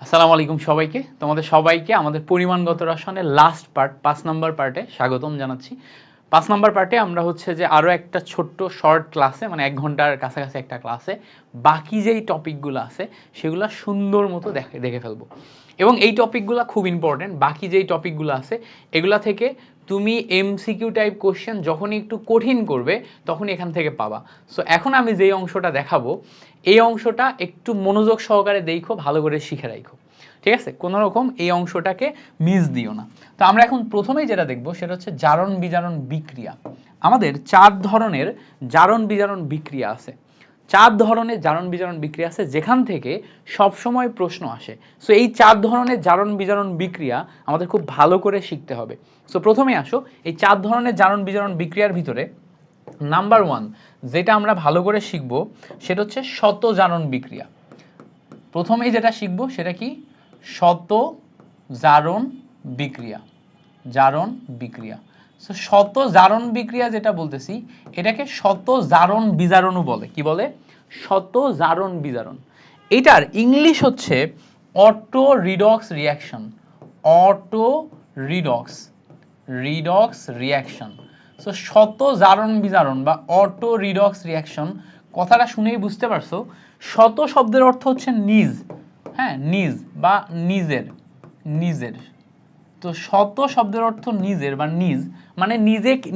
আসসালামু আলাইকুম সবাইকে, তোমাদের সবাইকে আমাদের পরিমাণগত রসায়নের লাস্ট পার্ট 5 নাম্বার পার্টে স্বাগতম জানাচ্ছি। 5 নাম্বার পার্টে আমরা হচ্ছে যে আরও একটা ছোট্ট শর্ট ক্লাসে, মানে 1 ঘন্টার কাছাকাছি একটা ক্লাসে বাকি যেই টপিকগুলো আছে সেগুলো সুন্দর মতো দেখে ফেলবো। এবং এই টপিকগুলো খুব ইম্পর্টেন্ট। বাকি যেই টপিকগুলো আছে এগুলা থেকে তুমি এমসিকিউ টাইপ কোশ্চেন যখনই একটু কঠিন করবে তখনই এখান থেকে পাবা। সো এখন আমি যেই অংশটা দেখাবো এই অংশটা একটু মনোযোগ সহকারে দেখো, ভালো করে শিখে রাখো, ঠিক আছে? কোনো রকম এই অংশটাকে মিস দিও না। তো আমরা এখন প্রথমেই যেটা দেখবো সেটা হচ্ছে জারণ বিজারণ বিক্রিয়া। আমাদের 4 ধরনের জারণ বিজারণ বিক্রিয়া আছে। 4 ধরনের জারণ বিজারণ বিক্রিয়া আছে যেখান থেকে সব সময় প্রশ্ন আসে। সো এই 4 ধরনের জারণ বিজারণ বিক্রিয়া আমাদের খুব ভালো করে শিখতে হবে। সো প্রথমে আসো, এই 4 ধরনের জারণ বিজারণ বিক্রিয়ার ভিতরে নাম্বার 1 যেটা আমরা ভালো করে শিখব সেটা হচ্ছে শত জারণ বিক্রিয়া। প্রথমেই যেটা শিখব সেটা কি? শত জারণ বিক্রিয়া। জারণ বিক্রিয়া। সো শত জারণ বিক্রিয়া যেটা বলতেছি এটাকে শত জারণ বিজারণও বলে। কি বলে? শত জারণ বিজারণ। এটার ইংলিশ হচ্ছে auto redox reaction. Auto redox reaction. So শত জারণ বিজারণ বা অটো রিডক্স রিঅ্যাকশন কথাটা শুনেই বুঝতে পারছো শত শব্দের অর্থ হচ্ছে নিজ। হ্যাঁ, নিজ বা নিজের। নিজের। তো শত শব্দের অর্থ নিজের বা নিজ, মানে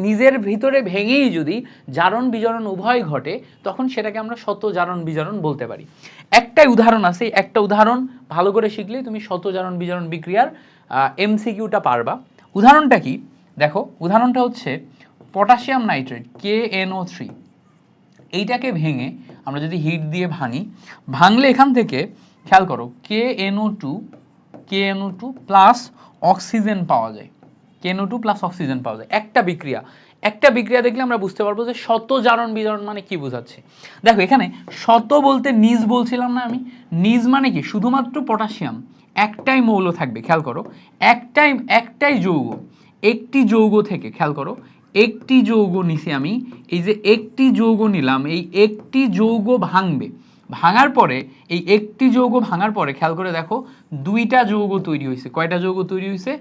নিজের ভিতরে ভেঙেই যদি জারণ বিজারণ উভয় ঘটে তখন সেটাকে আমরা শত জারণ বিজারণ বলতে পারি। একটাই উদাহরণ আছে, একটা উদাহরণ ভালো করে শিখলেই তুমি শত জারণ বিজারণ বিক্রিয়ার এমসিকিউটা পারবা। উদাহরণটা কি দেখো? উদাহরণটা হচ্ছে পটাশিয়াম নাইট্রেট KNO3। এইটাকে ভেঙে আমরা যদি হিট দিয়ে ভাঙলে এখান থেকে খেয়াল করো KNO2 প্লাস অক্সিজেন পাওয়া যায়। KNO2 প্লাস অক্সিজেন পাওয়া যায়। একটা বিক্রিয়া দেখলে আমরা বুঝতে পারবো যে শত জারণ বিজারণ মানে কি বোঝাচ্ছে। দেখো এখানে শত বলতে নিজ বলছিলাম না আমি? নিজ মানে কি? শুধুমাত্র পটাশিয়াম একটাই মৌল থাকবে। খেয়াল করো, একটাই যৌগ, একটি যৌগ থেকে, খেয়াল করো, একটি যৌগ নিছি আমি। এই যে একটি যৌগ নিলাম, এই একটি যৌগ ভাঙার পরে, এই একটি যৌগ ভাঙার পরে খেয়াল করে দেখো দুইটা যৌগ তৈরি হয়েছে। কয়টা যৌগ তৈরি হয়েছে?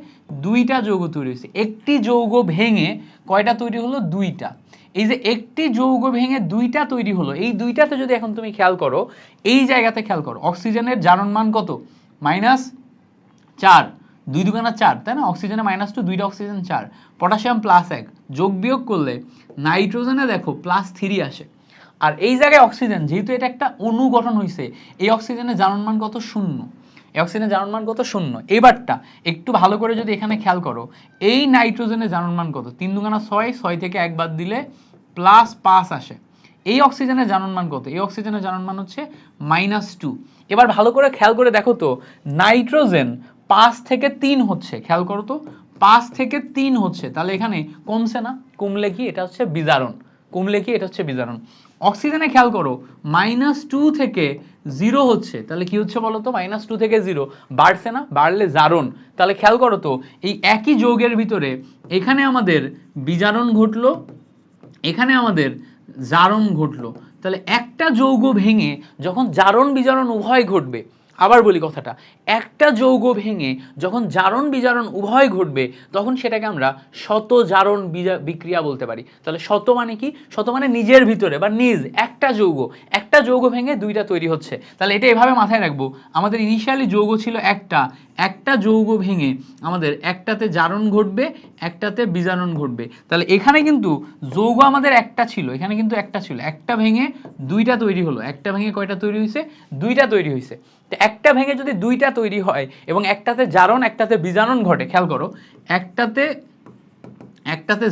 দুইটা যৌগ তৈরি হয়েছে। একটি যৌগ ভেঙে কয়টা তৈরি হলো? দুইটা। এই যে একটি যৌগ ভেঙে দুইটা তৈরি হলো, এই দুইটাতে যদি এখন তুমি খেয়াল করো, এই জায়গাতে খেয়াল করো অক্সিজেনের জারণ মান কত? -4। 2 দুগুণা 4, তাই না? অক্সিজেনে -2, দুইটা অক্সিজেন 4, পটাশিয়াম +1, যোগ বিয়োগ করলে নাইট্রোজেনে দেখো +3 আসে। আর এই জায়গায় অক্সিজেন, যেহেতু এটা একটা অণু গঠন হয়েছে, এই অক্সিজেনের জারণ মান কত? 0। এই অক্সিজেনের জারণ মান কত? 0। এবারটা একটু ভালো করে যদি এখানে খেয়াল করো, এই নাইট্রোজেনের জারণ মান কত? 3 দুগুণা 6, 6 থেকে 1 বাদ দিলে +5 আসে। এই অক্সিজেনের জারণ মান কত? এই অক্সিজেনের জারণ মান হচ্ছে -2। এবার ভালো করে খেয়াল করে দেখো তো, নাইট্রোজেন 5 থেকে 3 হচ্ছে। খেয়াল করো তো, 5 থেকে 3 হচ্ছে, তাহলে এখানে কমছে না? কমলে কি? এটা হচ্ছে বিজারণ। কমলে কি? এটা হচ্ছে বিজারণ। অক্সিজেনে খেয়াল করো, -2 থেকে 0 হচ্ছে, তাহলে কি হচ্ছে বলো তো? -2 থেকে 0 বাড়ছে না? বাড়লে জারণ। তাহলে খেয়াল করো তো, এই একই যৌগের ভিতরে এখানে আমাদের বিজারণ ঘটলো, এখানে আমাদের জারণ ঘটলো। তাহলে একটা যৌগ ভেঙে যখন জারণ বিজারণ উভয় ঘটবে, আবার বলি কথাটা, একটা যৌগ ভেঙে যখন জারণ বিজারণ উভয় ঘটবে তখন সেটাকে আমরা শত জারণ বিক্রিয়া বলতে পারি। তাহলে শত মানে কি? শত মানে নিজের ভিতরে বা নিজ, একটা যৌগ ভেঙে দুইটা তৈরি হচ্ছে। তাহলে এটা এভাবে মাথায় রাখবো, আমাদের ইনিশিয়ালি যৌগ ছিল একটা যৌগ ভেঙে আমাদের একটাতে জারণ ঘটবে, একটাতে বিজারণ ঘটবে। তাহলে এখানে কিন্তু যৌগ আমাদের একটা ছিল, এখানে কিন্তু একটা ছিল, একটা ভেঙে দুইটা তৈরি হলো। একটা ভেঙে কয়টা তৈরি হয়েছে? দুইটা তৈরি হয়েছে। তো একটা ভেঙে যদি দুইটা তৈরি হয় এবং একটাতে জারণ একটাতে বিজারণ ঘটে, খেয়াল করো, একটাতে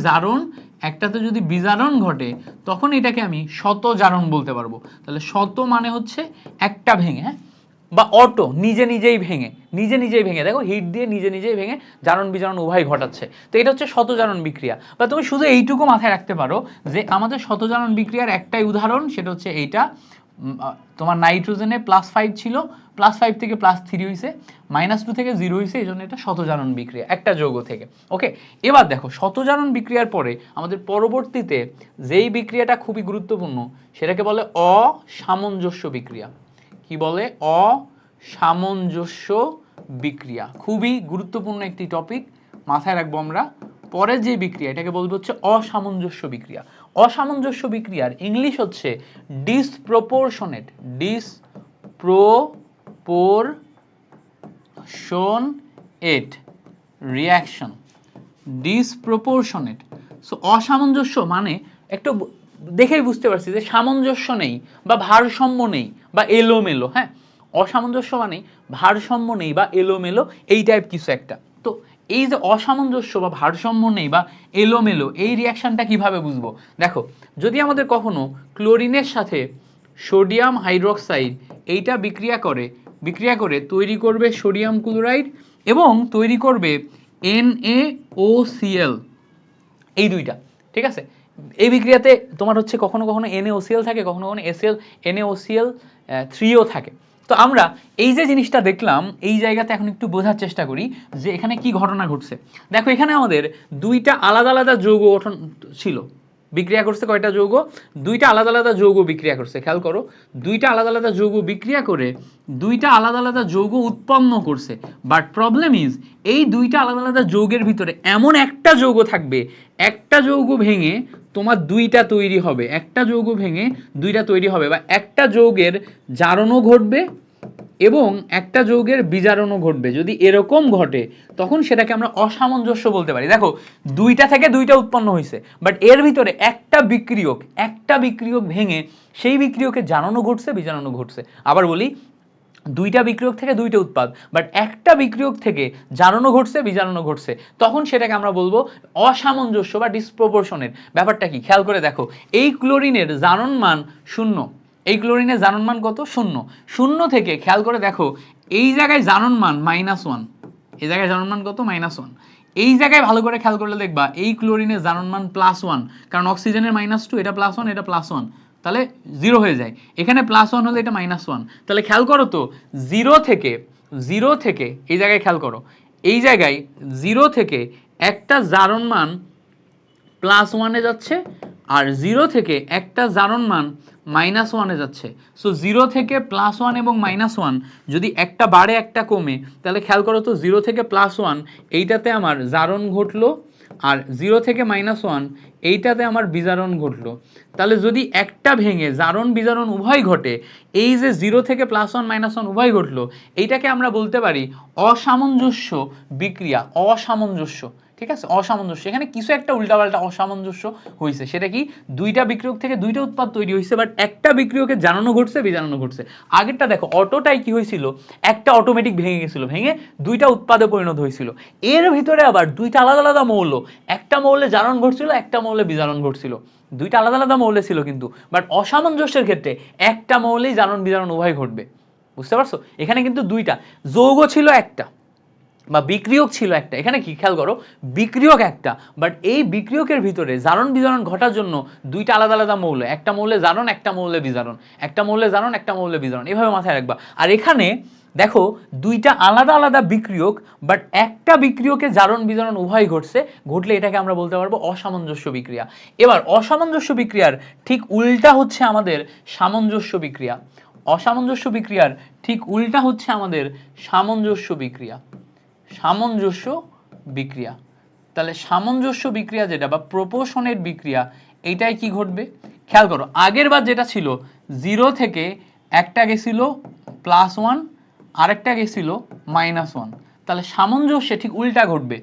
জারণ একটাতে যদি বিজারণ ঘটে তখন এটাকে আমি শত জারণ বলতে পারবো। তাহলে শত মানে হচ্ছে একটা ভেঙে, হ্যাঁ, বা অটো নিজেই ভেঙে দেখো হিট দিয়ে নিজেই ভেঙে জারণ বিজারণ উভয় ঘটাচ্ছে। তো এটা হচ্ছে শতজারণ বিক্রিয়া। বা তুমি শুধু এইটুকু মাথায় রাখতে পারো যে আমাদের শতজারণ বিক্রিয়ার একটাই উদাহরণ, সেটা হচ্ছে এইটা। তোমার নাইট্রোজেনে +5 ছিল, +5 থেকে +3 হয়েছে, -2 থেকে 0 হয়েছে, এই জন্য এটা শতজারণ বিক্রিয়া একটা যৌগ থেকে। ওকে, এবার দেখো শতজারণ বিক্রিয়ার পরে আমাদের পরবর্তীতে যেই বিক্রিয়াটা খুবই গুরুত্বপূর্ণ সেটাকে বলে অসামঞ্জস্য বিক্রিয়া। কি বলে? সামঞ্জস্য বিক্রিয়া, খুবই গুরুত্বপূর্ণ একটি টপিক, মাথায় রাখবো আমরা। পরের যে বিক্রিয়া এটাকে বলবো হচ্ছে অসামঞ্জস্য বিক্রিয়া। অসামঞ্জস্য বিক্রিয়ার ইংলিশ হচ্ছে disproportionate, disproportionate reaction, disproportionate. So অসামঞ্জস্য মানে একটু দেখেই বুঝতে পারছি যে সামঞ্জস্য নেই বা ভারসাম্য নেই বা এলোমেলো। হ্যাঁ, অসামঞ্জস্য মানে ভারসাম্য নেই বা এলোমেলো, এই টাইপ কিছু একটা। তো এই যে অসামঞ্জস্য বা ভারসাম্য নেই বা এলোমেলো, এই রিয়াকশনটা কিভাবে বুঝবো? দেখো, যদি আমাদের কখনো ক্লোরিনের সাথে সোডিয়াম হাইড্রোক্সাইড এইটা বিক্রিয়া করে তৈরি করবে সোডিয়াম ক্লোরাইড এবং তৈরি করবে NaOCl, এই দুইটা, ঠিক আছে। এই বিক্রিয়াতে তোমার হচ্ছে কখনো কখনো NaOCl থাকে, কখনো কখনো NaOCl3ও থাকে। তো আমরা এই যে জিনিসটা দেখলাম, এই জায়গাতে এখন একটু বোঝার চেষ্টা করি যে এখানে কি ঘটনা ঘটছে। দেখো, এখানে আমাদের দুইটা আলাদা আলাদা যৌগ গঠন ছিল, বিক্রিয়া করছে কয়টা যৌগ? দুইটা আলাদা আলাদা যৌগ বিক্রিয়া করছে। খেয়াল করো, দুইটা আলাদা আলাদা যৌগ বিক্রিয়া করে দুইটা আলাদা আলাদা যৌগ উৎপন্ন করছে। বাট প্রবলেম ইজ, এই দুইটা আলাদা আলাদা যৌগের ভিতরে এমন একটা যৌগ থাকবে, একটা যৌগ ভেঙে তোমার দুইটা তৈরি হবে, একটা যৌগ ভেঙে দুইটা তৈরি হবে, বা একটা যৌগের জারণও ঘটবে এবং একটা যৌগের বিজারণও ঘটবে। যদি এরকম ঘটে তখন সেটাকে আমরা অসামঞ্জস্য বলতে পারি। দেখো, দুইটা থেকে দুইটা উৎপন্ন হয়েছে, বাট এর ভিতরে একটা বিক্রিয়ক ভেঙে সেই বিক্রিয়কের জারণও ঘটছে, বিজারণও ঘটছে। আবার বলি, দুইটা বিক্রিয়ক থেকে দুইটা উৎপাদ, বাট একটা বিক্রিয়ক থেকে জারণও ঘটছে, বিজারণও ঘটছে, তখন সেটাকে আমরা বলবো অসামঞ্জস্য বা ডিসপ্রপোর্শনের। ব্যাপারটা কি খেয়াল করে দেখো, এই ক্লোরিনের জারণ মান 0, এই ক্লোরিনের জারণ মান কত? 0। 0 থেকে খেয়াল করে দেখো, এই জায়গায় জারণ মান -1, এই জায়গায় জারণ মান কত? -1। এই জায়গায় ভালো করে খেয়াল করলে দেখবা এই ক্লোরিনের জারণ মান +1, কারণ অক্সিজেনের -2, এটা +1, এটা +1, তাহলে 0 হয়ে যায়। এখানে +1 হলে এটা -1, তাহলে খেয়াল করো তো, 0 থেকে এই জায়গায় খেয়াল করো, এই জায়গায় 0 থেকে একটা জারণ মান +1 এ যাচ্ছে, আর 0 থেকে একটা জারণ মান -1 এ যাচ্ছে। সো 0 থেকে +1 এবং -1 যদি একটা বাড়ে একটা কমে, তাহলে খেয়াল করো তো, 0 থেকে +1 এইটাতে আমার জারণ ঘটলো, আর 0 থেকে -1 এইটাতে আমার বিজারণ ঘটলো। তাহলে যদি একটা ভেঙে জারণ বিজারণ উভয় ঘটে, এই যে 0 থেকে +1 -1 উভয় ঘটলো, এইটাকে আমরা বলতে পারি অসামঞ্জস্য বিক্রিয়া। অসামঞ্জস্য, ঠিক আছে, অসামঞ্জস্য। এখানে কিছু একটা উল্টাপাল্টা অসামঞ্জস্য হয়েছে। সেটা কি? দুইটা বিক্রিয়ক থেকে দুইটা উৎপাদ তৈরি হয়েছে, বাট একটা বিক্রিয়কের জারণও ঘটছে, বিজারণও ঘটছে। আগেরটা দেখো, অটোটাই কি হয়েছিল, একটা অটোমেটিক ভেঙে গেছিল, ভেঙে দুইটা উৎপাদে পরিণত হয়েছিল। এর ভিতরে আবার দুইটা আলাদা আলাদা মৌল, একটা মৌলে জারণ ঘটছিল, একটা মৌলে বিজারণ ঘটছিল, দুইটা আলাদা আলাদা মৌলে ছিল কিন্তু, বাট অসামঞ্জস্যের ক্ষেত্রে একটা মৌলেই জারণ বিজারণ উভয় ঘটবে। বুঝতে পারছো? এখানে কিন্তু দুইটা যৌগ ছিল একটা, বা বিক্রিয়ক ছিল একটা। এখানে কি খেয়াল করো, বিক্রিয়ক একটা, বাট এই বিক্রিয়কের ভিতরে জারণ বিজারণ ঘটার জন্য দুইটা আলাদা আলাদা মৌল, একটা মৌলে জারণ, একটা মৌলে বিজারণ, একটা মৌলে জারণ, একটা মৌলে বিজারণ, এভাবে মাথায় রাখবা। আর এখানে দেখো, দুইটা আলাদা আলাদা বিক্রিয়ক, বাট একটা বিক্রিয়কে জারণ বিজারণ উভয় ঘটছে, ঘটলে এটাকে আমরা বলতে পারবো অসামঞ্জস্য বিক্রিয়া। এবার অসামঞ্জস্য বিক্রিয়ার ঠিক উল্টা হচ্ছে আমাদের সামঞ্জস্য বিক্রিয়া। অসামঞ্জস্য বিক্রিয়ার ঠিক উল্টা হচ্ছে আমাদের সামঞ্জস্য বিক্রিয়া। সামঞ্জস্য বিক্রিয়া, তাহলে সামঞ্জস্য বিক্রিয়া যেটা বা প্রপোর্শনেট বিক্রিয়া, এইটাই কি ঘটবে? খেয়াল করো, আগের বার যেটা ছিল 0 থেকে একটা গেছিল +1, আরেকটা গেছিল -1, তাহলে সামঞ্জস্যে ঠিক উল্টা ঘটবে।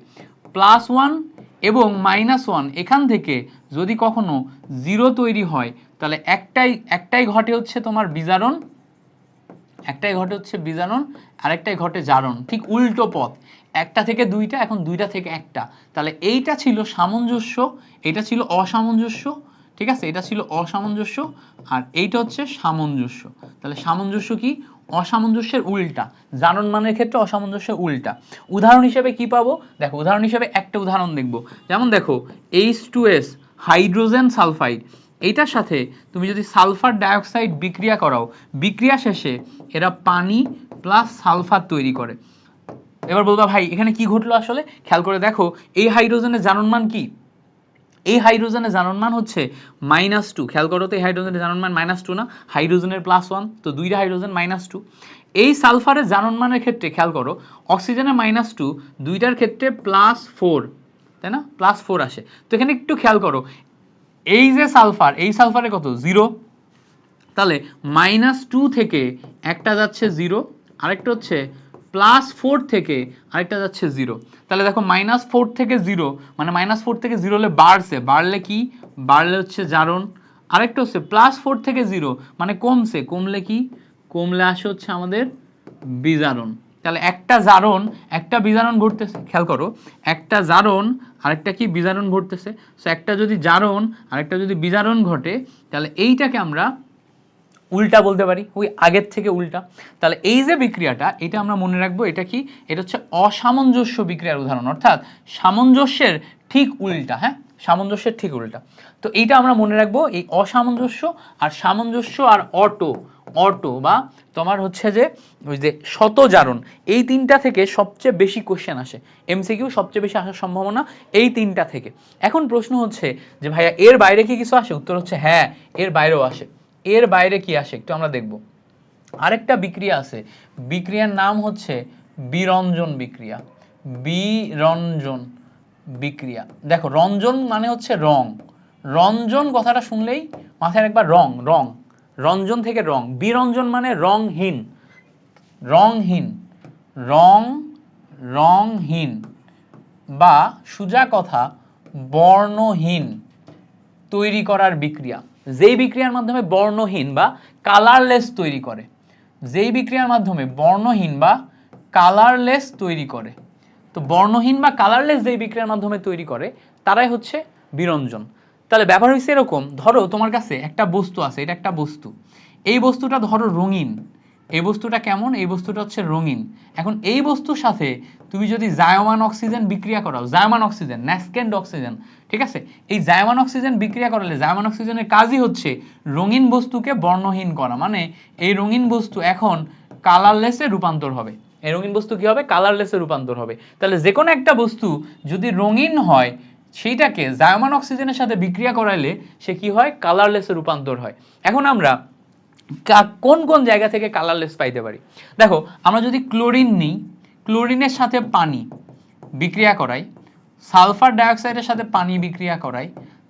+1 এবং -1 এখান থেকে যদি কখনো 0 তৈরি হয়, তাহলে একটাই ঘটে হচ্ছে তোমার বিজারণ, একটাই ঘটে হচ্ছে বিজারণ, আরেকটাই ঘটে জারণ। ঠিক উল্টো পথ, একটা থেকে দুইটা, এখন দুইটা থেকে একটা। তাহলে এইটা ছিল সামঞ্জস্য, এটা ছিল অসামঞ্জস্য, ঠিক আছে, এটা ছিল অসামঞ্জস্য, আর এইটা হচ্ছে সামঞ্জস্য। তাহলে সামঞ্জস্য কি? অসামঞ্জস্যের উল্টা। জারণ মানের ক্ষেত্রে অসামঞ্জস্যের উল্টা। উদাহরণ হিসেবে কি পাবো? দেখো, উদাহরণ হিসেবে একটা উদাহরণ দেখবো। যেমন দেখো, H2S হাইড্রোজেন সালফাইড, এইটার সাথে তুমি যদি সালফার ডাইঅক্সাইড বিক্রিয়া করাও, বিক্রিয়া শেষে এরা পানি প্লাস সালফার তৈরি করে। এবার বলবা, ভাই এখানে কি ঘটলো আসলে? খেয়াল করে দেখো, এই হাইড্রোজেনের জারণ মান কি? এই হাইড্রোজেনের জারণ মান হচ্ছে -2। খেয়াল করো তো, এই হাইড্রোজেনের জারণ মান -2 না, হাইড্রোজেনের +1, তো দুইটা হাইড্রোজেন -2। এই সালফারের জারণ মানের ক্ষেত্রে খেয়াল করো অক্সিজেনের -2 দুইটার ক্ষেত্রে +4, তাই না, +4 আসে। তো এখানে একটু খেয়াল করো এই যে সালফার, এই সালফারে কত 0, তাহলে -2 থেকে একটা যাচ্ছে 0, আরেকটা হচ্ছে +4 থেকে আরেকটা যাচ্ছে 0। তাহলে দেখো -4 থেকে 0 মানে -4 থেকে 0 হলে বাড়ছে, বাড়লে কি, বাড়লে হচ্ছে জারণ। আরেকটা হচ্ছে +4 থেকে 0 মানে কমছে, কমলে কি, কমলে আসে হচ্ছে আমাদের বিজারণ। তাহলে একটা জারণ একটা বিজারণ ঘটতেছে, খেয়াল করো একটা জারণ আরেকটা কি বিজারণ ঘটতেছে। সো একটা যদি জারণ আরেকটা যদি বিজারণ ঘটে তাহলে এইটাকে আমরা উল্টা বলতে পারি, ওই আগের থেকে উল্টা। তাহলে এই যে বিক্রিয়াটা, এটা আমরা মনে রাখবো, এটা কি, এটা হচ্ছে অসামঞ্জস্য বিক্রিয়ার উদাহরণ, অর্থাৎ সামঞ্জস্যের ঠিক উল্টা। হ্যাঁ, সামঞ্জস্যের ঠিক উল্টা। তো এইটা আমরা মনে রাখবো, এই অসামঞ্জস্য আর সামঞ্জস্য আর অটো বা তোমার হচ্ছে যে ওই যে শতজারণ, এই তিনটা থেকে সবচেয়ে বেশি কোশ্চেন আসে, এমসিকিউ সবচেয়ে বেশি আসার সম্ভাবনা এই তিনটা থেকে। এখন প্রশ্ন হচ্ছে যে ভাইয়া এর বাইরে কি কিছু আসে? উত্তর হচ্ছে হ্যাঁ, এর বাইরেও আসে। এর বাইরে কি আসে একটু আমরা দেখব। আরেকটা বিক্রিয়া আছে, বিক্রিয়ার নাম হচ্ছে বিরঞ্জন বিক্রিয়া। বিরঞ্জন বিক্রিয়া, দেখো রঞ্জন মানে হচ্ছে রং, রঞ্জন কথাটা শুনলেই মাথায় একবার রং, রং, রঞ্জন থেকে রং, বিরঞ্জন মানে রংহীন, রংহীন, রংহীন বা সোজা কথা বর্ণহীন তৈরি করার বিক্রিয়া। যেই বিক্রিয়ার মাধ্যমে বর্ণহীন বা কালারলেস তৈরি করে, যেই বিক্রিয়ার মাধ্যমে বর্ণহীন বা কালারলেস তৈরি করে, তো বর্ণহীন বা কালারলেস যেই বিক্রিয়ার মাধ্যমে তৈরি করে তারাই হচ্ছে বিরঞ্জন। তাহলে ব্যাপার হচ্ছে এরকম, ধরো তোমার কাছে একটা বস্তু আছে, এটা একটা বস্তু, এই বস্তুটা ধরো রঙিন, এই বস্তুটা কেমন, এই বস্তুটা হচ্ছে রঙিন। এখন এই বস্তুর সাথে তুমি যদি জায়মান অক্সিজেন বিক্রিয়া করাও, জায়মান অক্সিজেন, ন্যাসকেন্ড অক্সিজেন, ঠিক আছে, এই জায়মান অক্সিজেন বিক্রিয়া করালে জায়মান অক্সিজেনের কাজই হচ্ছে রঙিন বস্তুকে বর্ণহীন করা, মানে এই রঙিন বস্তু এখন কালারলেসে রূপান্তর হবে, এই রঙিন বস্তু কি হবে, কালারলেসে রূপান্তর হবে। তাহলে যে কোনো একটা বস্তু যদি রঙিন হয় সেইটাকে জায়মান অক্সিজেনের সাথে বিক্রিয়া করাইলে সে কি হয়, কালারলেসে রূপান্তর হয়। এখন আমরা কোন কোন জায়গা থেকে কালারলেস পাইতে পারি? দেখো আমরা যদি ক্লোরিন নিই, ক্লোরিনের সাথে পানি বিক্রিয়া করাই, সালফার ডাইঅক্সাইডের সাথে পানি বিক্রিয়া করাই,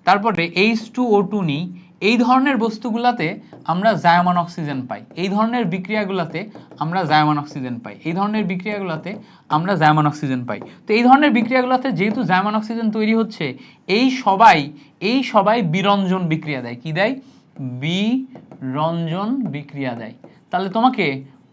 তারপরে H2O2 নিই, এই ধরনের বস্তুগুলাতে আমরা জায়মান অক্সিজেন পাই, এই ধরনের বিক্রিয়াগুলোতে আমরা জায়মান অক্সিজেন পাই, এই ধরনের বিক্রিয়াগুলোতে আমরা জায়মান অক্সিজেন পাই। তো এই ধরনের বিক্রিয়াগুলোতে যেহেতু জায়মান অক্সিজেন তৈরি হচ্ছে, এই সবাই বিরঞ্জন বিক্রিয়া দেয়। কি দেয়? বিরঞ্জন বিক্রিয়া দেয়। তাহলে তোমাকে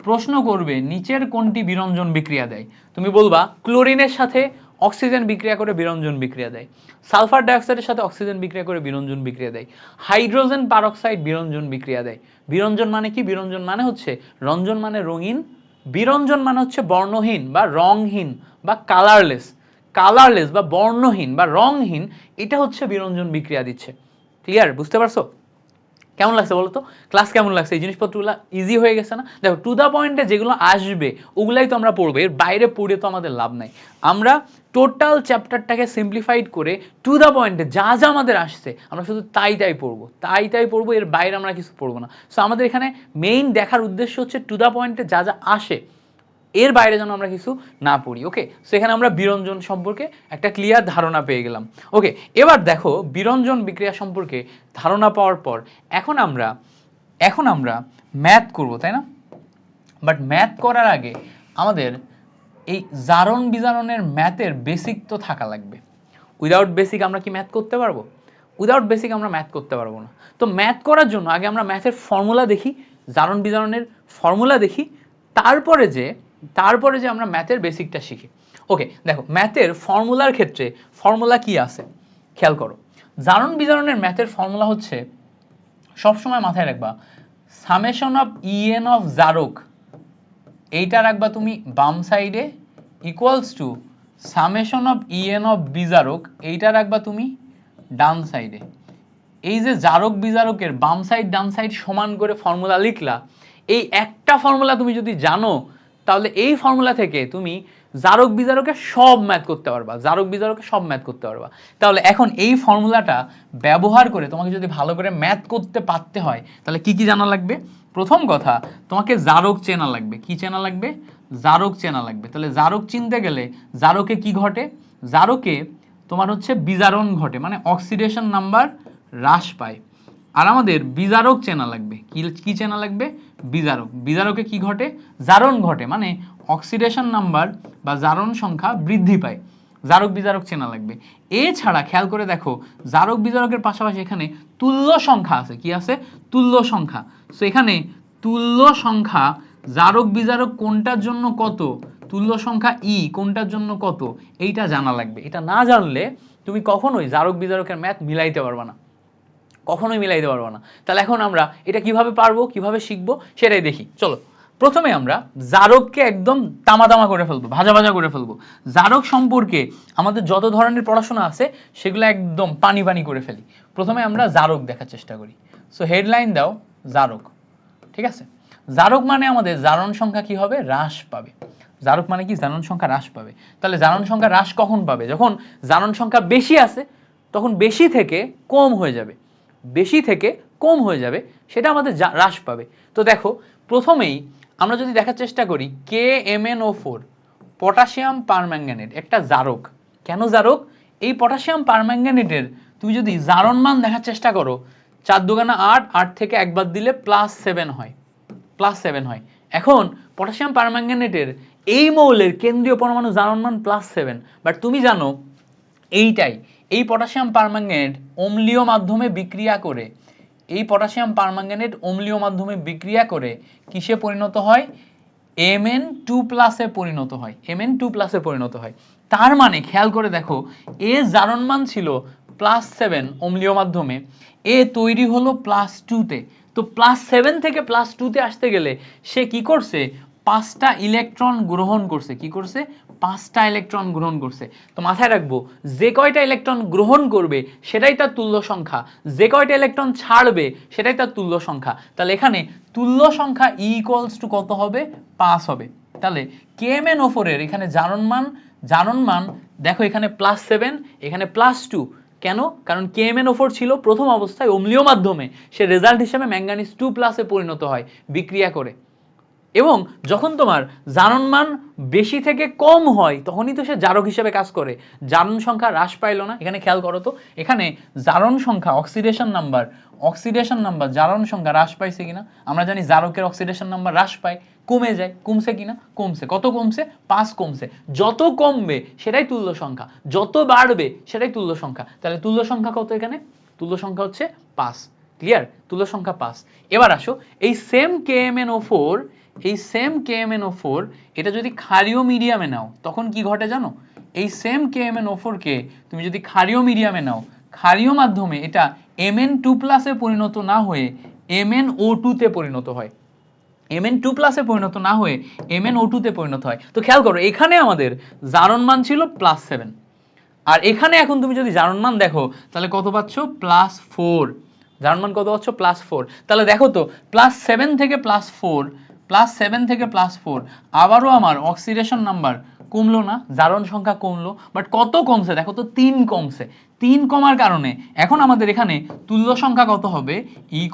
প্রশ্ন করবে নিচের কোনটি বিরঞ্জন বিক্রিয়া দেয়, তুমি বলবা ক্লোরিনের সাথে অক্সিজেন বিক্রিয়া করে বিরঞ্জন বিক্রিয়া দেয়, সালফার ডাইঅক্সাইডের সাথে অক্সিজেন বিক্রিয়া করে বিরঞ্জন বিক্রিয়া দেয়, হাইড্রোজেন পারঅক্সাইড বিরঞ্জন বিক্রিয়া দেয়। বিরঞ্জন মানে কি? বিরঞ্জন মানে হচ্ছে, রঞ্জন মানে রঙিন, বিরঞ্জন মানে হচ্ছে বর্ণহীন বা রংহীন বা কালারলেস, কালারলেস বা বর্ণহীন বা রংহীন, এটা হচ্ছে বিরঞ্জন বিক্রিয়া দিচ্ছে। ক্লিয়ার? বুঝতে পারছো? কেমন লাগছে বলো তো? ক্লাস কেমন লাগছে? এই জিনিসপত্রগুলো ইজি হয়ে গেছে না? দেখো টু দা পয়েন্টে যেগুলো আসবে ওগুলাই তো আমরা পড়বো, এর বাইরে পড়ে তো আমাদের লাভ নাই। আমরা টোটাল চ্যাপ্টারটাকে সিম্পলিফাইড করে টু দা পয়েন্টে যা যা আমাদের আসছে আমরা শুধু তাই পড়বো, এর বাইরে আমরা কিছু পড়বো না। সো আমাদের এখানে মেইন দেখার উদ্দেশ্য হচ্ছে টু দা পয়েন্টে যা যা আসে এর বাইরে যেন আমরা কিছু না পড়ি। ওকে, সো এখানে আমরা বিরঞ্জন সম্পর্কে একটা ক্লিয়ার ধারণা পেয়ে গেলাম। ওকে, এবার দেখো বিরঞ্জন বিক্রিয়া সম্পর্কে ধারণা পাওয়ার পর এখন আমরা ম্যাথ করব, তাই না? বাট ম্যাথ করার আগে আমাদের এই জারণ বিজারণের ম্যাথের বেসিক তো থাকা লাগবে। উইদাউট বেসিক আমরা কি ম্যাথ করতে পারবো? উইদাউট বেসিক আমরা ম্যাথ করতে পারবো না। তো ম্যাথ করার জন্য আগে আমরা ম্যাথের ফর্মুলা দেখি, জারণ বিজারণের ফর্মুলা দেখি, তারপরে যে আমরা ম্যাথের বেসিকটা শিখি। ওকে, দেখো ম্যাথের ফর্মুলার ক্ষেত্রে ফর্মুলা কি আছে খেয়াল করো। জারণ বিজারণের ম্যাথের ফর্মুলা হচ্ছে, সবসময় মাথায় রাখবা, সামেশন অফ ইএন অফ জারক, এইটা রাখবা তুমি বাম সাইডে, equals to summation of EN of বিজারক, এইটা রাখবা তুমি ডান সাইডে। এই যে জারক বিজারকের বাম সাইড ডান সাইড সমান করে ফর্মুলা লিখলা, এই একটা ফর্মুলা তুমি যদি জানো তাহলে এই ফর্মুলা থেকে তুমি জারক বিজারকের সব ম্যাথ করতে পারবা, জারক বিজারকের সব ম্যাথ করতে পারবা। তাহলে এখন এই ফর্মুলাটা ব্যবহার করে তোমাকে যদি ভালো করে ম্যাথ করতে পারতে হয় তাহলে কি কি জানা লাগবে? প্রথম কথা তোমাকে জারক চেনা লাগবে। কি চেনা লাগবে? জারক চেনা লাগবে। তাহলে জারক চিনতে গেলে জারকে কি ঘটে? জারকে তোমার হচ্ছে বিজারণ ঘটে, মানে অক্সিডেশন নাম্বার হ্রাস পায়। আর আমাদের বিজারক চেনা লাগবে। কি চেনা লাগবে? বিজারক। বিজারকে কি ঘটে? জারণ ঘটে, মানে অক্সিডেশন নাম্বার বা জারণ সংখ্যা বৃদ্ধি পায়। জারক বিজারক চেনা লাগবে। এছাড়া খেয়াল করে দেখো, জারক বিজারকের পাশাপাশি এখানে তুল্য সংখ্যা আছে। কি আছে? তুল্য সংখ্যা। সো এখানে তুল্য সংখ্যা জারক বিজারক কোনটার জন্য কত, তুল্য সংখ্যা ই কোনটার জন্য কত, এইটা জানা লাগবে। এটা না জানলে তুমি কখনোই জারক বিজারকের ম্যাথ মিলাইতে পারবা না, কখনোই মিলাইতে পারবো না। তাহলে এখন আমরা এটা কিভাবে পারবো, কিভাবে শিখবো সেটাই দেখি। চলো, প্রথমে আমরা জারককে একদম তামা তামা করে ফেলবো, ভাজা ভাজা করে ফেলবো। জারক সম্পর্কে আমাদের যত ধরনের পড়াশোনা আছে সেগুলো একদম পানি পানি করে ফেলি। প্রথমে আমরা জারক দেখার চেষ্টা করি। সো হেডলাইন দাও জারক। ঠিক আছে, জারক মানে আমাদের জারণ সংখ্যা কি হবে? হ্রাস পাবে। জারক মানে কি? জারণ সংখ্যা হ্রাস পাবে। তাহলে জারণ সংখ্যা হ্রাস কখন পাবে? যখন জারণ সংখ্যা বেশি আছে তখন বেশি থেকে কম হয়ে যাবে, বেশি থেকে কম হয়ে যাবে, সেটা আমাদের হ্রাস পাবে। তো দেখো, প্রথমেই আমরা যদি দেখার চেষ্টা করি KMnO4 পটাশিয়াম পারম্যাঙ্গানেট একটা জারক। কেন জারক? এই পটাশিয়াম পারম্যাঙ্গানেটের তুমি যদি জারণ মান দেখার চেষ্টা করো, 4 দুগুণা 8, 8 থেকে একবার দিলে +7 হয়, +7 হয়। এখন পটাশিয়াম পারম্যাঙ্গানেটের এই মৌলের কেন্দ্রীয় পরমাণু জারণ মান +7, বাট তুমি জানো এইটাই, এই পটাশিয়াম পারম্যাঙ্গানেট অম্লীয় মাধ্যমে বিক্রিয়া করে, এই পটাশিয়াম পারম্যাঙ্গানেট অম্লীয় মাধ্যমে বিক্রিয়া করে কিসে পরিণত হয়? Mn2+ এ পরিণত হয়, Mn2+ এ পরিণত হয়। তার মানে খেয়াল করে দেখো, এ জারণ মান ছিল +7 অম্লীয় মাধ্যমে, এ তৈরি হলো +2 তে। তো +7 থেকে +2 তে আসতে গেলে সে কি করছে? 5টা ইলেকট্রন গ্রহণ করছে। কি করছে? 5টা ইলেকট্রন গ্রহণ করছে। তো মাথায় রাখবো, যে কয়টা ইলেকট্রন গ্রহণ করবে সেটাই তার তুল্য সংখ্যা, যে কয়টা ইলেকট্রন ছাড়বে সেটাই তার তুল্য সংখ্যা। তাহলে এখানে তুল্য সংখ্যা E = কত হবে? 5 হবে। তাহলে KMnO4 এর এখানে জারণ মান দেখো, এখানে +7, এখানে +2। কেন? কারণ KMnO4 ছিল প্রথম অবস্থায় অম্লীয় মাধ্যমে, সে রেজাল্ট হিসেবে ম্যাঙ্গানিজ 2+ এ পরিণত হয় বিক্রিয়া করে। এবং যখন তোমার জারণ মান বেশি থেকে কম হয় তখনই তো সে জারক হিসেবে কাজ করে। জারণ সংখ্যা হ্রাস পাইলো না। এখানে খেয়াল করো তো, এখানে জারণ সংখ্যা অক্সিডেশন নাম্বার জারণ সংখ্যা হ্রাস পাইছে কিনা? আমরা জানি জারকের অক্সিডেশন নাম্বার হ্রাস পায়, কমে যায়। কমছে কিনা? কমছে। কত কমছে? 5 কমছে। যত কমবে সেটাই তুল্য সংখ্যা, যত বাড়বে সেটাই তুল্য সংখ্যা। তাহলে তুল্য সংখ্যা কত এখানে? তুল্য সংখ্যা হচ্ছে 5। ক্লিয়ার? তুল্য সংখ্যা 5। এবার আসো, এই সেম KMnO4 এটা যদি ক্ষারীয় মিডিয়ামে নাও তখন কি ঘটে জানো? এই সেম KMnO4 কে তুমি যদি ক্ষারীয় মিডিয়ামে নাও, ক্ষারীয় মাধ্যমে এটা Mn2+ এ পরিণত না হয়ে MnO2 তে পরিণত হয়, Mn2+ এ পরিণত না হয়ে MnO2 তে পরিণত হয়। তো খেয়াল করো, এখানে আমাদের জারণ মান ছিল +7, আর এখানে এখন তুমি যদি জারণ মান দেখো তাহলে কত পাচ্ছ? +4। জারণ মান কত পাচ্ছ? +4। তাহলে দেখো তো, +7 থেকে +4 আবারও আমার অক্সিডেশন নাম্বার কমলো না? জারণ সংখ্যা কমলো, বাট কত কমছে দেখো তো? 3 কমছে। 3 কমার কারণে এখন আমাদের এখানে তুল্য সংখ্যা কত হবে? =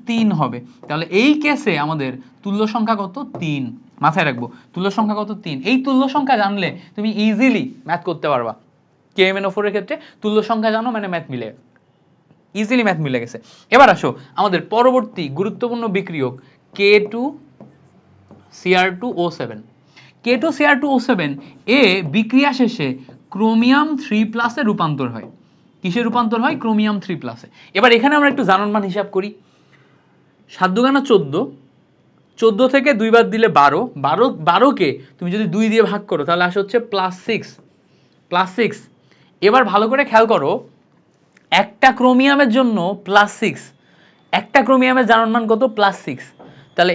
3 হবে। তাহলে এই কেসে আমাদের তুল্য সংখ্যা কত? 3। মাথায় রাখবো, তুল্য সংখ্যা কত? 3। এই তুল্য সংখ্যা জানলে তুমি ইজিলি ম্যাথ করতে পারবা। KMnO4 এর ক্ষেত্রে তুল্য সংখ্যা জানো মানে ম্যাথ মিলে, ইজিলি ম্যাথ মিলে গেছে। এবার আসো আমাদের পরবর্তী গুরুত্বপূর্ণ বিক্রিয়ক K2Cr2O7। K2Cr2O7 এ বিক্রিয়া শেষে ক্রোমিয়াম 3+ এ রূপান্তর হয়। কিসে রূপান্তর হয়? ক্রোমিয়াম 3+ এ। এবার এখানে আমরা একটু জারণ মান হিসাব করি। 7 দুগুণা 14, 14 থেকে 2 বার দিলে 12, 12 কে তুমি যদি 2 দিয়ে ভাগ করো তাহলে আসে হচ্ছে +6। এবার ভালো করে খেয়াল করো, একটা ক্রোমিয়ামের জন্য +6, একটা ক্রোমিয়ামের জারণ মান কত? +6। তাহলে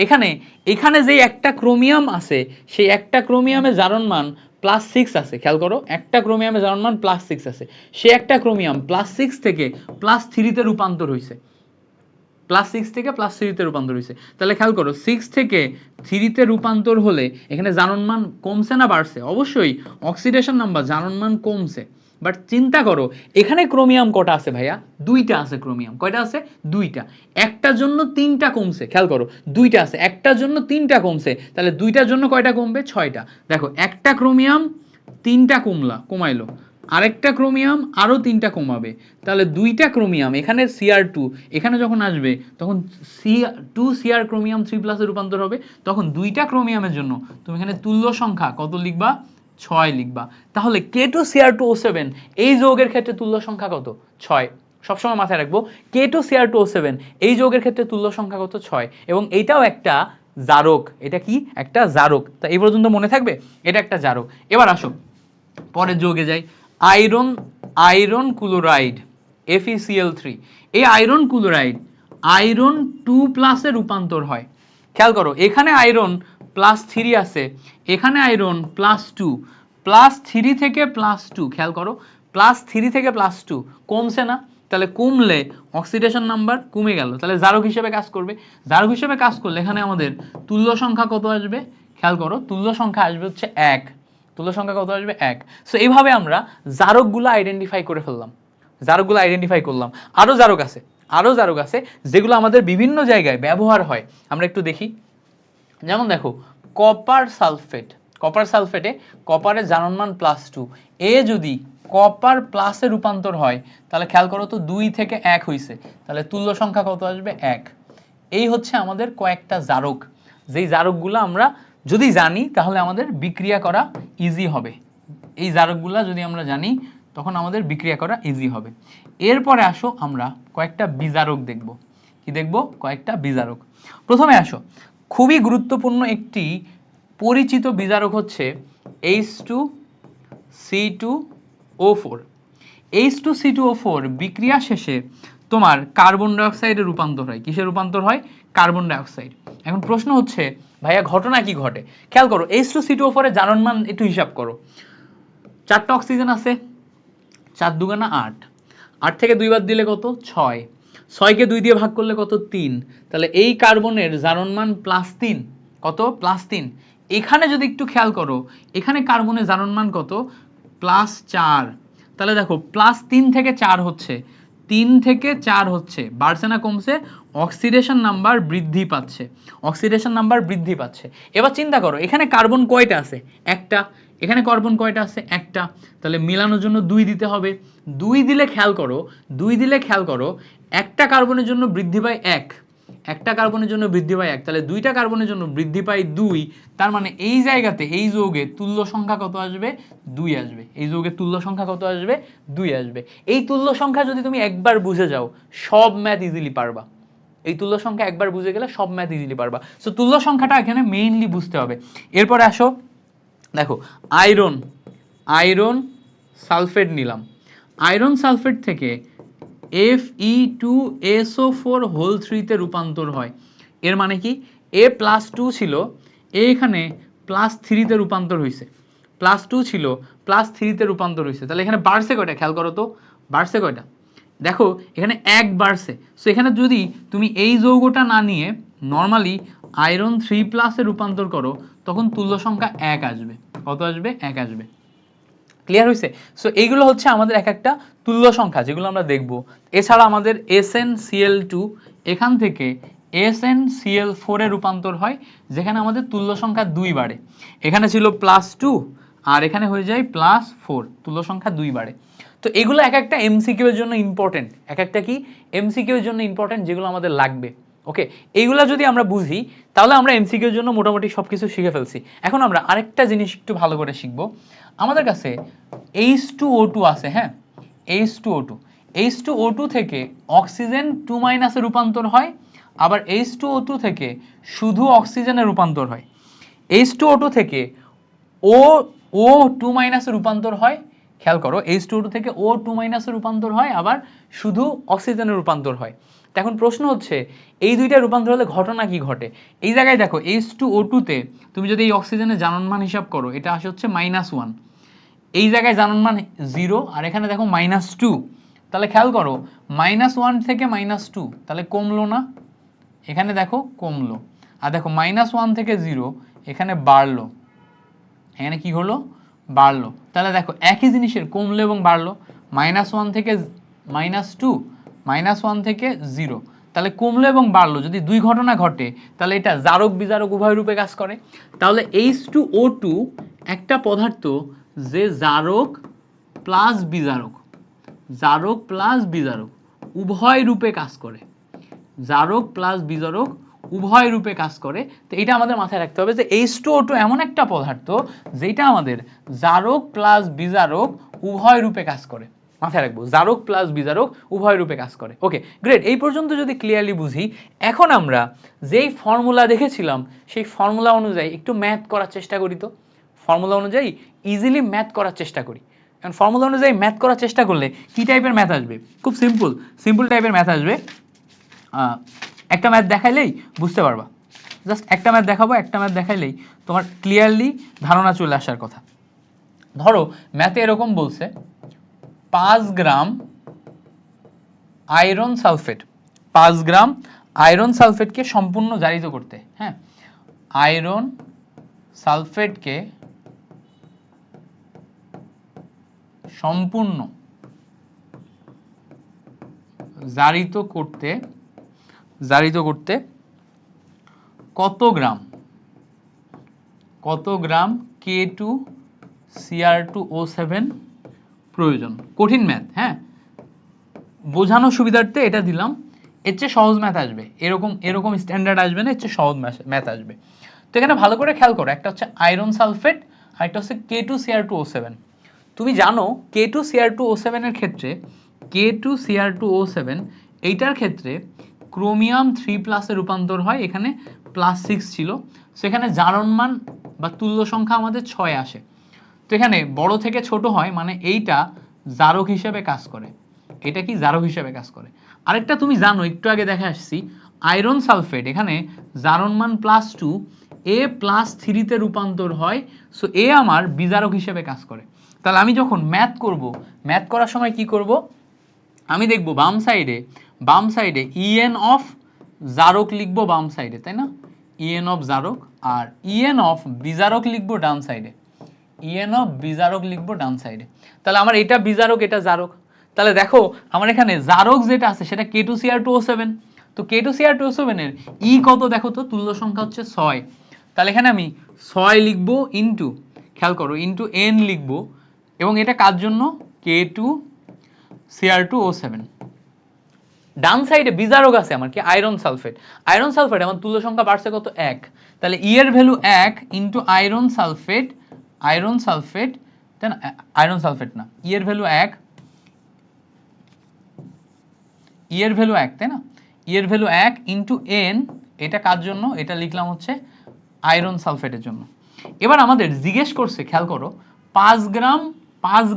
এখানে যে একটা ক্রোমিয়াম আছে সেই একটা ক্রোমিয়ামের জারণ মান +6 আছে। খেয়াল করো, একটা ক্রোমিয়ামের জারণ মান +6 আছে, সে একটা ক্রোমিয়াম +6 থেকে +3 তে রূপান্তর হয়েছে, +6 থেকে +3 তে রূপান্তর হয়েছে। তাহলে খেয়াল করো, 6 থেকে 3 তে রূপান্তর হলে এখানে জারণ মান কমছে না বাড়ছে? অবশ্যই অক্সিডেশন নাম্বার জারণ মান কমছে। বাট চিন্তা করো এখানে ক্রোমিয়াম কটা আছে ভাইয়া, দুইটা আছে ক্রোমিয়াম। কয়টা আছে? দুইটা। একটার জন্য তিনটা কমছে, খেয়াল করো দুইটা আছে, একটার জন্য তিনটা কমছে, তাহলে দুইটার জন্য কয়টা কমবে? ছয়টা। দেখো একটা ক্রোমিয়াম তিনটা কমাইলো, আরেকটা ক্রোমিয়াম আরো তিনটা কমাবে, তাহলে দুইটা ক্রোমিয়াম এখানে Cr2 এখানে যখন আসবে তখন Cr ক্রোমিয়াম 3+ এ রূপান্তর হবে, তখন দুইটা ক্রোমিয়ামের জন্য তুমি এখানে তুল্য সংখ্যা কত লিখবা? 6 লিখবা। তাহলে K2Cr2O7 এই যৌগের ক্ষেত্রে তুল্য সংখ্যা কত? 6। সবসময় মাথায় রাখবো K2Cr2O7 এই যৌগের ক্ষেত্রে তুল্য সংখ্যা কত? 6। এবং এইটাও একটা জারক। এটা কি? একটা জারক। তা এই পর্যন্ত মনে থাকবে, এটা একটা জারক। এবার আসো পরের যৌগে যাই। Iron chloride FeCl3। এই আয়রন ক্লোরাইড আয়রন 2+ এ রূপান্তর হয়। খেয়াল করো এখানে আয়রন +3 আছে, এখানে আয়রন +2, +3 থেকে +2, খেয়াল করো +3 থেকে +2 কমছে না? তাহলে কমলে অক্সিডেশন নাম্বার কমে গেল, তাহলে জারক হিসেবে কাজ করবে। জারক হিসেবে কাজ করলে এখানে আমাদের তুল্য সংখ্যা কত আসবে? খেয়াল করো তুল্য সংখ্যা আসবে হচ্ছে 1। তুল্য সংখ্যা কত আসবে? 1। সো এইভাবে আমরা জারকগুলো আইডেন্টিফাই করে ফেললাম, জারকগুলো আইডেন্টিফাই করলাম। আরো জারক আছে, আরো জারক আছে যেগুলো আমাদের বিভিন্ন জায়গায় ব্যবহার হয়, আমরা একটু দেখি। যেমন দেখো কপার সালফেট, কপার সালফেটে কপারের জারণমান +2, এ যদি কপার প্লাসে রূপান্তর হয় তাহলে খেয়াল করো তো 2 থেকে 1 হইছে, তাহলে তুল্য সংখ্যা কত আসবে? 1। এই হচ্ছে আমাদের কয়েকটা জারক, যেই জারকগুলো আমরা যদি জানি তাহলে আমাদের বিক্রিয়া করা ইজি হবে। এই জারকগুলা যদি আমরা জানি তখন আমাদের বিক্রিয়া করা ইজি হবে। এরপরে আসো আমরা কয়েকটা বিজারক দেখব। কি দেখব? কয়েকটা বিজারক। প্রথমে আসো খুবই গুরুত্বপূর্ণ একটি পরিচিত বিজারক হচ্ছে H2C2O4। H2C2O4 বিক্রিয়া শেষে তোমার কার্বন ডাইঅক্সাইডে রূপান্তর হয়। কিসে রূপান্তর হয়? Carbon dioxide. এখন প্রশ্ন হচ্ছে ভাইয়া ঘটনা কি ঘটে? খেয়াল করো H2C2O4 এর জারণমান একটু হিসাব করো। 4টা অক্সিজেন আছে, 4 দুগুণা 8, 8 থেকে 2 বাদ দিলে কত? 6, 6 কে 2 দিয়ে ভাগ করলে কত? 3। তাহলে এই কার্বনের জারণমান +3, কত? +3। এখানে যদি একটু খেয়াল করো এখানে কার্বনের জারণমান কত? +4। তাহলে দেখো +3 থেকে 4 হচ্ছে, 3 থেকে 4 হচ্ছে, বাড়ছে না কমছে? অক্সিডেশন নাম্বার বৃদ্ধি পাচ্ছে, অক্সিডেশন নাম্বার বৃদ্ধি পাচ্ছে। এবার চিন্তা করো এখানে কার্বন কয়টা আছে? একটা। এখানে কার্বন কয়টা আছে? একটা। তাহলে মিলানোর জন্য 2 দিতে হবে। 2 দিলে খেয়াল করো, 2 দিলে খেয়াল করো একটা কার্বনের জন্য বৃদ্ধি পায় 1, একটা কার্বনের জন্য বৃদ্ধি পায় 1, তাহলে দুইটা কার্বনের জন্য বৃদ্ধি পায় 2। তার মানে এই জায়গাতে এই যৌগের তুল্য সংখ্যা কত আসবে? 2 আসবে। এই যৌগের তুল্য সংখ্যা কত আসবে? 2 আসবে। এই তুল্য সংখ্যা যদি তুমি একবার বুঝে যাও সব ম্যাথ ইজিলি পারবা। এই তুল্য সংখ্যা একবার বুঝে গেলে সব ম্যাথ ইজিলি পারবা। সো তুল্য সংখ্যাটা এখানে মেইনলি বুঝতে হবে। এরপরে আসো দেখো আয়রন সালফেট নিলাম, আয়রন সালফেট থেকে Fe2SO4 তে রূপান্তর হয়। এর মানে কি? A+2 ছিল, এখানে +3 তে রূপান্তর হয়েছে, +2 ছিল +3 তে রূপান্তর হয়েছে। তাহলে এখানে বাড়ছে কয়টা? খেয়াল করো তো বাড়ছে কয়টা? দেখো এখানে 1 বাড়ছে। সো এখানে যদি তুমি এই যৌগটা না নিয়ে নর্মালি আয়রন 3+ এ রূপান্তর করো তখন তুল্য সংখ্যা 1 আসবে। কত আসবে? 1 আসবে। ক্লিয়ার হয়েছে? সো এইগুলো হচ্ছে আমাদের এক একটা তুল্য সংখ্যা যেগুলো আমরা দেখব। এছাড়া আমাদের SnCl2 এখান থেকে SnCl4 এ রূপান্তর হয়, যেখানে আমাদের তুল্য সংখ্যা 2 বাড়ে। এখানে ছিল +2 আর এখানে হয়ে যায় +4, তুল্য সংখ্যা 2 বাড়ে। তো এগুলো এক একটা এমসিকিউ এর জন্য ইম্পর্টেন্ট, এক একটা কি এমসিকিউ এর জন্য ইম্পর্টেন্ট, যেগুলো আমাদের লাগবে। ওকে, এইগুলা যদি আমরা বুঝি তাহলে আমরা এমসিকিউ এর জন্য মোটামুটি সবকিছু শিখে ফেলছি। এখন আমরা আরেকটা জিনিস একটু ভালো করে শিখব। আমাদের কাছে H2O2 আছে, হ্যাঁ H2O2, H2O2 থেকে অক্সিজেন 2- এ রূপান্তর হয়, আবার H2O2 থেকে শুধু অক্সিজেনে রূপান্তর হয়। H2O2 থেকে O2- এ রূপান্তর হয়, খেয়াল করো H2O2 থেকে O2- এ রূপান্তর হয়, আবার শুধু অক্সিজেনে রূপান্তর হয়। এখন প্রশ্ন হচ্ছে এই দুইটা রূপান্তর হলে ঘটনা কি ঘটে? এই জায়গায় দেখো H2O2 তে তুমি যদি এই অক্সিজেনের জারণমান হিসাব করো এটা আসে হচ্ছে -1, এই জায়গায় জারণমান 0 আর এখানে দেখো -2, তাহলে খেয়াল করো -1 থেকে -2 তাহলে কমলো না? এখানে দেখো কমলো। আর দেখো -1 থেকে 0 এখানে বাড়লো, এখানে কি হলো? বাড়লো। তাহলে দেখো একই জিনিসের কমলো এবং বাড়লো, -1 থেকে -2, -1 থেকে 0, তাহলে কমলো এবং বাড়লো যদি দুই ঘটনা ঘটে তাহলে এটা জারক বিজারক উভয় রূপে কাজ করে। তাহলে H2O2 একটা পদার্থ যে জারক প্লাস বিজারক, জারক প্লাস বিজারক উভয় রূপে কাজ করে, জারক প্লাস বিজারক উভয় রূপে কাজ করে। তো এটা আমাদের মাথায় রাখতে হবে যে H2O2 এমন একটা পদার্থ যেটা আমাদের জারক প্লাস বিজারক উভয় রূপে কাজ করে, মাথায় রাখবো জারক প্লাস বিজারক উভয় রূপে কাজ করে। ওকে গ্রেট, এই পর্যন্ত যদি ক্লিয়ারলি বুঝি, এখন আমরা যেই ফর্মুলা দেখেছিলাম সেই ফর্মুলা অনুযায়ী একটু ম্যাথ করার চেষ্টা করি। তো ফর্মুলা অনুযায়ী ইজিলি ম্যাথ করার চেষ্টা করি। কারণ ফর্মুলা অনুযায়ী ম্যাথ করার চেষ্টা করলে কি টাইপের ম্যাথ আসবে? খুব সিম্পল টাইপের ম্যাথ আসবে। একটা ম্যাথ দেখাইলেই বুঝতে পারবা, জাস্ট একটা ম্যাথ দেখাবো, একটা ম্যাথ দেখাইলেই তোমার ক্লিয়ারলি ধারণা চলে আসার কথা। ধরো ম্যাথে এরকম বলছে 5 gram iron sulphate, 5 gram iron সালফেটকে সম্পূর্ণ জারিত করতে, হ্যাঁ আয়রন সালফেটকে সম্পূর্ণ জারিত করতে কত গ্রাম K2Cr2O7 প্রয়োজন? কঠিন ম্যাথ, হ্যাঁ বোঝানোর সুবিধার্থে এটা দিলাম, এর চেয়ে সহজ ম্যাথ আসবে, এরকম স্ট্যান্ডার্ড আসবে না, এর চেয়ে সহজ ম্যাথ আসবে। তো এখানে ভালো করে খেয়াল করো, একটা হচ্ছে আয়রন সালফেট আর একটা হচ্ছে K2Cr2O7। তুমি জানো K2Cr2O7 এর ক্ষেত্রে, K2Cr2O7 এইটার ক্ষেত্রে ক্রোমিয়াম 3+ এ রূপান্তর হয়, এখানে +6 ছিল, সেখানে জারণ মান বা তুল্য সংখ্যা আমাদের 6 আসে। তো এখানে বড় থেকে ছোট হয়, মানে এইটা জারক হিসেবে কাজ করে, এটা কি জারক হিসেবে কাজ করে। আরেকটা তুমি জানো, একটু আগে দেখে আসছি, আয়রন সালফেট এখানে জারণ মান +2, A +3 তে রূপান্তর হয়, সো এ আমার বিজারক হিসেবে কাজ করে। তাহলে আমি যখন ম্যাথ করব, ম্যাথ করার সময় কি করব, আমি দেখব বাম সাইডে EN অফ জারক লিখব বাম সাইডে, তাই না, EN অফ জারক, আর EN অফ বিজারক লিখব ডান সাইডে, EN অফ বিজারক লিখব ডান সাইডে। তাহলে আমার এটা বিজারক, এটা জারক। তাহলে দেখো আমার এখানে জারক যেটা আছে সেটা K2Cr2O7, তো K2Cr2O7 এর ই কত দেখো তো, তুল্য সংখ্যা হচ্ছে 6, তাহলে এখানে আমি 6 লিখব ইনটু, খেয়াল করো, ইনটু N লিখব, এবং এটা কার জন্য, K2Cr2O7। ডান সাইডে বিজারক আছে আমার কি, আয়রন সালফেট, আমার তুল্য সংখ্যা বাড়ছে কত, 1, তাহলে ই এর ভ্যালু 1 ইনটু আয়রন সালফেট, দেন আয়রন সালফেট না, ই এর ভ্যালু 1, তাই না, ই এর ভ্যালু 1 ইনটু N, এটা কার জন্য, এটা লিখলাম হচ্ছে আয়রন সালফেটের জন্য। এবার আমাদের জিজ্ঞেস করছে, খেয়াল করো, 5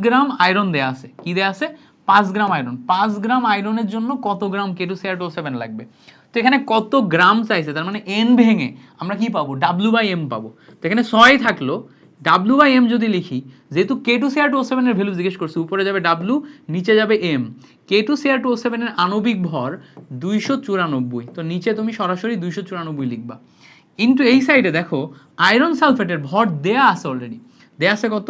গ্রাম আয়রন দেয়া আছে, কি দেয়া আছে, 5 গ্রাম আয়রন, 5 গ্রাম আয়রনের জন্য কত গ্রাম K2Cr2O7 লাগবে। তো এখানে কত গ্রাম চাইছে, তার মানে N ভেঙে আমরা কি পাবো, W/M পাবো। তো এখানে 6 থাকলো, W/M যদি লিখি, যেহেতু K2Cr2O7 এর ভ্যালু জিজ্ঞেস করছে, উপরে যাবে W, নিচে যাবে M, K2Cr2O7 এর আণবিক ভর 294, তো নিচে তুমি সরাসরি 294 লিখবা, ইনটু এই সাইডে দেখো আয়রন সালফেটের ভর দেয়া আছে অলরেডি, দেয়া আছে কত,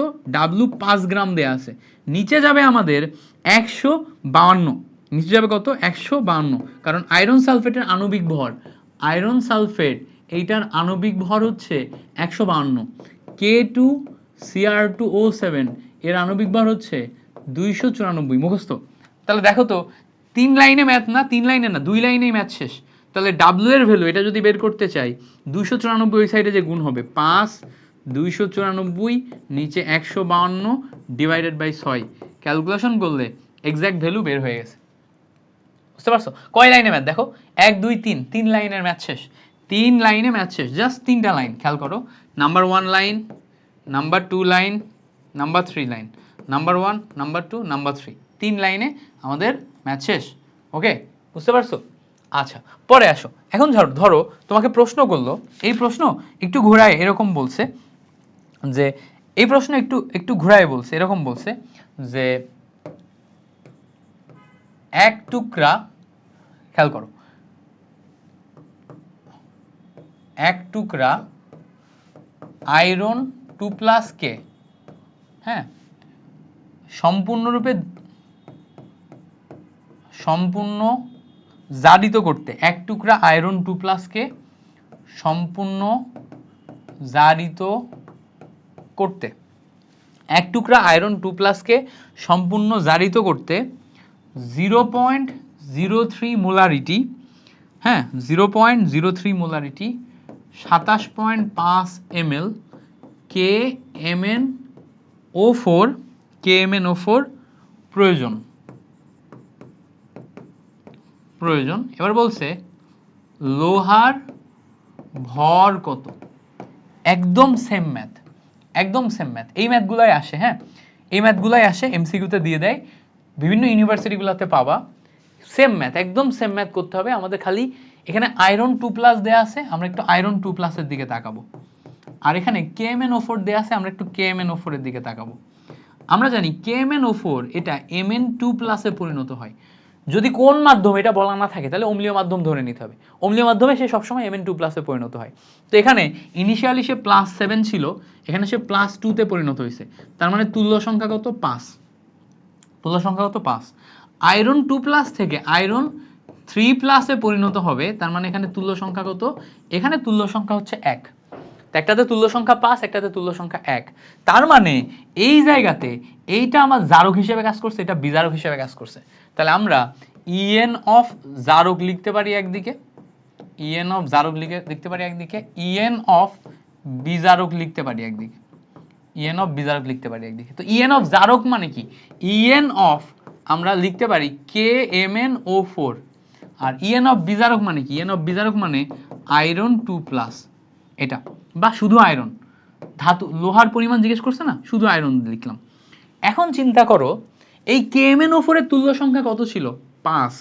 W 5 গ্রাম দেয়া আছে, নিচে যাবে আমাদের 152, নিচে যাবে কত, 152, কারণ আয়রন সালফেটের আণবিক ভর, আয়রন সালফেট এইটার আণবিক ভর হচ্ছে 152, K2Cr2O7 এর আণবিক ভর হচ্ছে 294, মুখস্থ। তাহলে দেখো তো 3 লাইনে ম্যাথ না, 3 লাইনে না, 2 লাইনেই ম্যাথ শেষ। তাহলে W এর ভ্যালু এটা যদি বের করতে চাই, 294 ওই সাইডে যে গুণ হবে, 5 294 নিচে 152 ডিভাইডেড বাই 6, ক্যালকুলেশন করলে এক্সাক্ট ভ্যালু বের হয়ে গেছে। বুঝতে পারছো কয় লাইনে ম্যাথ, দেখো 1 2 3, 3 লাইনের ম্যাথ শেষ, 3 লাইনে ম্যাথ শেষ, জাস্ট 3টা লাইন, খেয়াল করো, number 1 line, number 2 line, number 3 line, number 1, number 2, number 3, 3 লাইনে আমাদের ম্যাথ শেষ। ওকে বুঝতে পারছো? আচ্ছা পরে আসো, এখন ধরো তোমাকে প্রশ্ন করলো, এই প্রশ্ন একটু ঘোরায় এরকম বলছে যে, এই প্রশ্ন একটু ঘোরায় বলছে, এরকম বলছে যে এক টুকরা, খেয়াল করো, এক টুকরা আয়রন 2+K, হ্যাঁ, সম্পূর্ণ জারিত করতে, এক টুকরা আয়রন 2+ কে সম্পূর্ণ জারিত করতে, এক টুকরা আয়রন 2+ কে সম্পূর্ণ জারিত করতে 0.03 মোলারিটি, হ্যাঁ 0.03 মোলারিটি 27.5 ml KMnO4 প্রয়োজন। এবার বলছে লোহার ভর কত, একদম সেম ম্যাথ, এই ম্যাথগুলাই আসে, হ্যাঁ এই ম্যাথগুলাই আসে, এমসিকিউতে দিয়ে দেয়, বিভিন্ন ইউনিভার্সিটিগুলোতে পাবা, সেম ম্যাথ, একদম সেম ম্যাথ করতে হবে আমাদের। খালি এখানে আয়রন 2+ দেয়া আছে, আমরা একটু আয়রন 2+ এর দিকে তাকাবো, আর এখানে KMnO4 দেয়া আছে, আমরা একটু KMnO4 এর দিকে তাকাবো। আমরা জানি KMnO4 এটা Mn2+ এ পরিণত হয়। যদি কোন মাধ্যম এটা বলা না থাকে তাহলে অম্লীয় মাধ্যম ধরে নিতে হবে, অম্লীয় মাধ্যমে সে সবসময় Mn2+ এ পরিণত হয়। তো এখানে ইনিশিয়ালি সে +7 ছিল, এখানে সে +2 তে পরিণত হয়েছে, তার মানে তুল্য সংখ্যা কত 5, আয়রন 2+ থেকে আয়রন 3+ এ পরিণত হবে, তার মানে এখানে তুল্য সংখ্যা কত, এখানে তুল্য সংখ্যা হচ্ছে 1, একটাতে তুল্য সংখ্যা 5, একটাতে তুল্য সংখ্যা 1, তার মানে এই জায়গাতে এইটা আমার জারক হিসেবে কাজ করছে, এটা বিজারক হিসেবে কাজ করছে। তাহলে আমরা EN অফ জারক লিখতে পারি একদিকে, EN অফ জারক লিখতে পারি একদিকে, EN অফ বিজারক লিখতে পারি একদিকে, EN অফ বিজারক লিখতে পারি একদিকে। তো EN অফ জারক মানে কি, EN অফ আমরা লিখতে পারি KMnO4, আর EN অফ বিজারক মানে কি, EN অফ বিজারক মানে আয়রন 2+, এটা, বা শুধু আয়রন, ধাতু লোহার পরিমাণ জিজ্ঞেস করছে না, শুধু আয়রন লিখলাম। এখন চিন্তা করো এই KMnO4 এর তুল্য সংখ্যা কত ছিল, 5,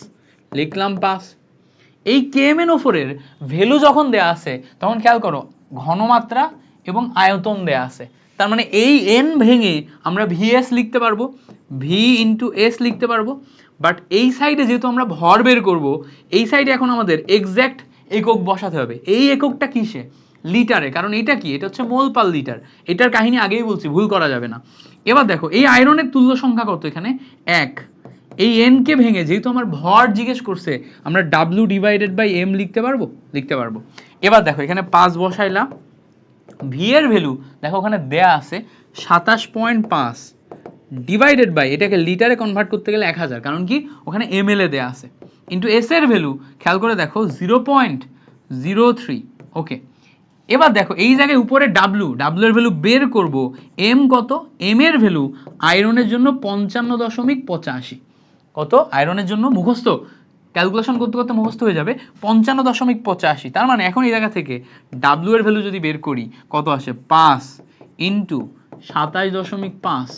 লিখলাম 5। এই KMnO4 এর ভ্যালু যখন দেয়া আছে তখন খেয়াল করো ঘনমাত্রা এবং আয়তন দেয়া আছে, তার মানে এই n ভেঙে আমরা VS লিখতে পারবো, V ইন্টু S লিখতে পারবো, বাট এই সাইডে যেহেতু আমরা ভর বের করব, এই সাইডে এখন আমাদের এক্সাক্ট একক বসাতে হবে। এই এককটা কিসে, লিটারে, কারণ এটা কি, এটা হচ্ছে মোল পার লিটার, এটার কাহিনী আগেই বলছি, ভুল করা যাবে না। এবার দেখো এই আয়রনের তুল্য সংখ্যা কত, এখানে 1, এই n কে ভেঙে যেহেতু আমার ভর জিজ্ঞেস করছে আমরা W/M লিখতে পারবো। এবার দেখো এখানে 5 বসাইলাম, V এর ভ্যালু দেখো ওখানে দেয়া আছে 27.5 ডিভাইডেড বাই, এটাকে লিটারে কনভার্ট করতে গেলে 1000, কারণ কি ওখানে ml এ দেয়া আছে, ইনটু S এর ভ্যালু খেয়াল করে দেখো 0.03, ওকে। এবার দেখো এই জায়গায় উপরে W এর ভ্যালু বের করব, M কত, M এর ভ্যালু আয়রনের জন্য 55.85, কত আয়রনের জন্য, মুখস্থ ক্যালকুলেশন করতে করতে মুখস্থ হয়ে যাবে, 55.85, তার মানে এখন এই জায়গা থেকে W এর ভ্যালু যদি বের করি কত আসে, 5 ইন্টু 27.5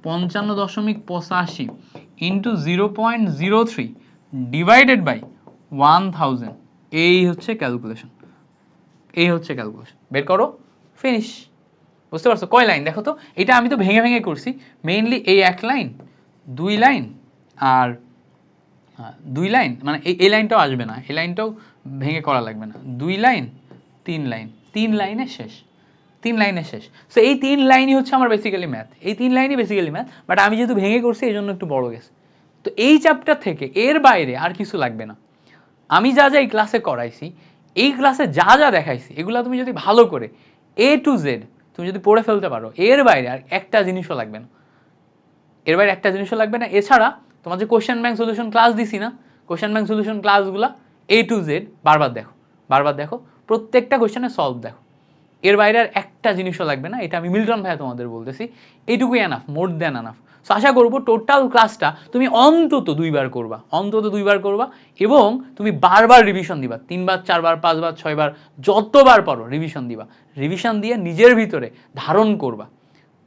55.85 ইন্টু 0.03 ডিভাইডেড বাই 1000, এই হচ্ছে ক্যালকুলেশন, বের করো, ফিনিশ। বুঝতে পারছো কয় লাইন দেখো তো, এটা আমি তো ভেঙে ভেঙে করছি, মেইনলি এই 1 লাইন 2 লাইন আর 2 লাইন, মানে এই লাইনটাও আসবে না, এই লাইনটাও ভেঙে করা লাগবে না, 2 লাইন 3 লাইন, 3 লাইনে শেষ, 3 লাইনে শেষ। সো এই 3 লাইনই হচ্ছে আমার বেসিক্যালি ম্যাথ, এই 3 লাইনই বেসিক্যালি ম্যাথ, বাট আমি যেহেতু ভেঙে করছি এই জন্য একটু বড় গেছে। তো এই চ্যাপ্টার থেকে এর বাইরে আর কিছু লাগবে না, আমি যা যা এই ক্লাসে করাইছি, এই ক্লাসে যা যা দেখাইছি, এগুলো তুমি যদি ভালো করে A to Z তুমি যদি পড়ে ফেলতে পারো, এর বাইরে আর একটা জিনিসও লাগবে না, এছাড়া তোমার যে কোশ্চেন ব্যাংক সলিউশন ক্লাস দিছি না, কোশ্চেন ব্যাংক সলিউশন ক্লাসগুলো A to Z বারবার দেখো, প্রত্যেকটা কোশ্চেনে সলভ দেখো, এর বাইরে আর একটা জিনিসও লাগবে না, এটা আমি মিল্টন ভাইয়া তোমাদের বলতেছি, এইটুকুই enough, more than enough. So আশা করবো টোটাল ক্লাসটা তুমি অন্তত 2 বার করবা, এবং তুমি বারবার রিভিশন দিবা, 3 বার 4 বার 5 বার 6 বার যতবার পারো রিভিশন দিবা, রিভিশন দিয়ে নিজের ভিতরে ধারণ করবা,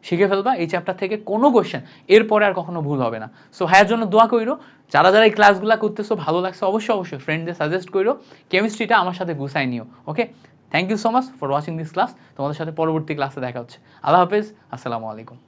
শিখে ফেলবা এই চ্যাপ্টার থেকে কোনো কোশ্চেন এরপরে আর কখনো ভুল হবে না। সো ভাইয়ের জন্য দোয়া কইরো, যারা এই ক্লাসগুলো করতেছো ভালো লাগছে অবশ্যই ফ্রেন্ডদের সাজেস্ট কইরো, কেমিস্ট্রিটা আমার সাথে গুছাই নিও, okay. Thank you so much for watching this class, তোমাদের সাথে পরবর্তী ক্লাসে দেখা হচ্ছে, আল্লাহ হাফেজ, আসসালামু আলাইকুম।